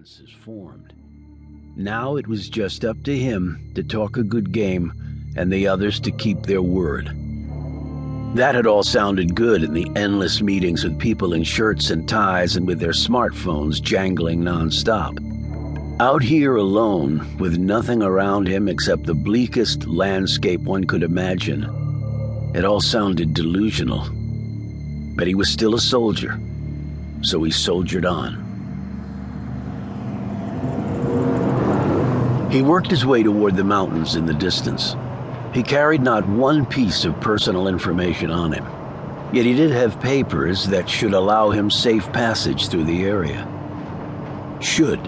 alliances formed. Now it was just up to him to talk a good game and the others to keep their word. That had all sounded good in the endless meetings with people in shirts and ties and with their smartphones jangling nonstop. Out here alone, with nothing around him except the bleakest landscape one could imagine, it all sounded delusional. But he was still a soldier, so he soldiered on. He worked his way toward the mountains in the distance. He carried not one piece of personal information on him, yet he did have papers that should allow him safe passage through the area. Should,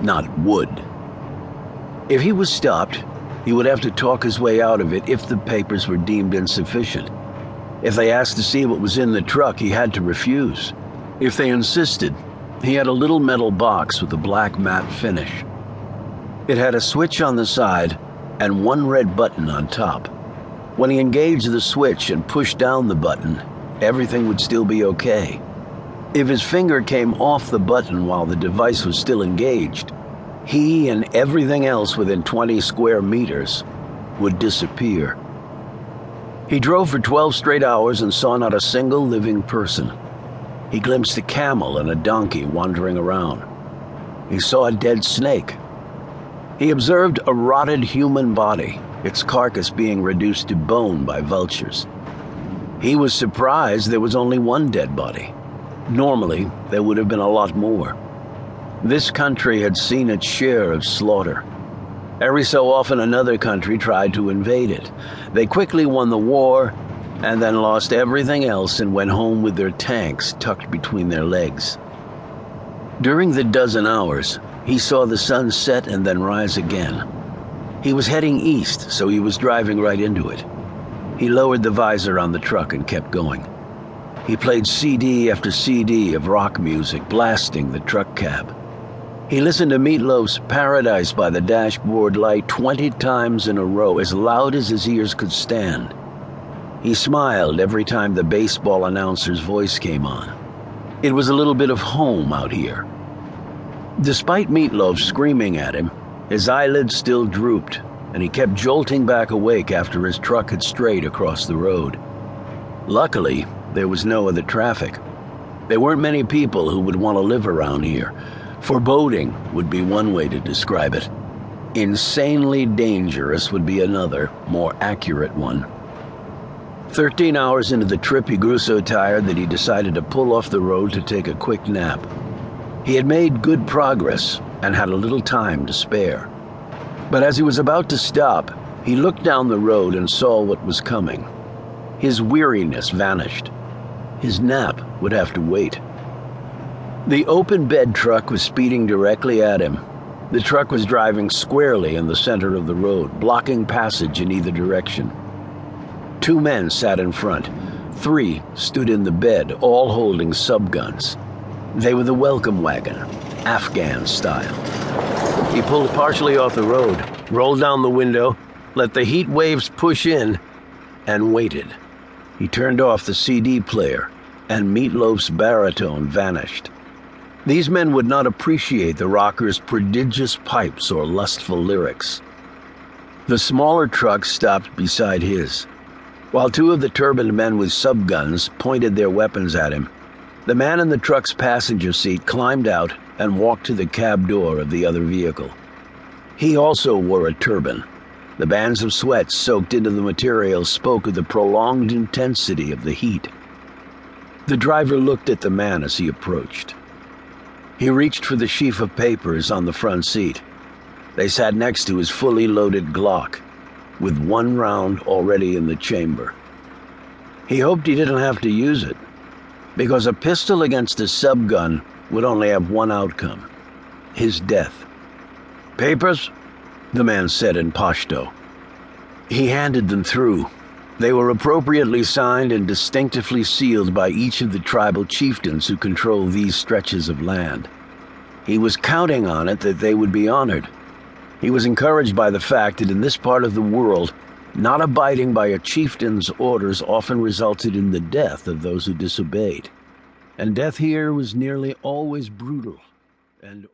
not would. If he was stopped, he would have to talk his way out of it if the papers were deemed insufficient. If they asked to see what was in the truck, he had to refuse. If they insisted, he had a little metal box with a black matte finish. It had a switch on the side and one red button on top. When he engaged the switch and pushed down the button, everything would still be okay. If his finger came off the button while the device was still engaged, he and everything else within 20 square meters would disappear. He drove for 12 straight hours and saw not a single living person. He glimpsed a camel and a donkey wandering around. He saw a dead snake. He observed a rotted human body, its carcass being reduced to bone by vultures. He was surprised there was only one dead body. Normally, there would have been a lot more. This country had seen its share of slaughter. Every so often another country tried to invade it. They quickly won the war and then lost everything else and went home with their tanks tucked between their legs. During the dozen hours, he saw the sun set and then rise again. He was heading east, so he was driving right into it. He lowered the visor on the truck and kept going. He played CD after CD of rock music, blasting the truck cab. He listened to Meatloaf's Paradise by the dashboard light 20 times in a row, as loud as his ears could stand. He smiled every time the baseball announcer's voice came on. It was a little bit of home out here. Despite Meatloaf screaming at him, his eyelids still drooped, and he kept jolting back awake after his truck had strayed across the road. Luckily, there was no other traffic. There weren't many people who would want to live around here. Foreboding would be one way to describe it. Insanely dangerous would be another, more accurate one. 13 hours into the trip, he grew so tired that he decided to pull off the road to take a quick nap. He had made good progress and had a little time to spare. But as he was about to stop, he looked down the road and saw what was coming. His weariness vanished. His nap would have to wait. The open bed truck was speeding directly at him. The truck was driving squarely in the center of the road, blocking passage in either direction. 2 men sat in front. 3 stood in the bed, all holding subguns. They were the welcome wagon, Afghan style. He pulled partially off the road, rolled down the window, let the heat waves push in, and waited. He turned off the CD player, and Meatloaf's baritone vanished. These men would not appreciate the rocker's prodigious pipes or lustful lyrics. The smaller truck stopped beside his. While 2 of the turbaned men with subguns pointed their weapons at him, the man in the truck's passenger seat climbed out and walked to the cab door of the other vehicle. He also wore a turban. The bands of sweat soaked into the material spoke of the prolonged intensity of the heat. The driver looked at the man as he approached. He reached for the sheaf of papers on the front seat. They sat next to his fully loaded Glock, with 1 round already in the chamber. He hoped he didn't have to use it, because a pistol against a subgun would only have one outcome: his death. "Papers?" the man said in Pashto. He handed them through. They were appropriately signed and distinctively sealed by each of the tribal chieftains who control these stretches of land. He was counting on it that they would be honored. He was encouraged by the fact that in this part of the world, not abiding by a chieftain's orders often resulted in the death of those who disobeyed. And death here was nearly always brutal and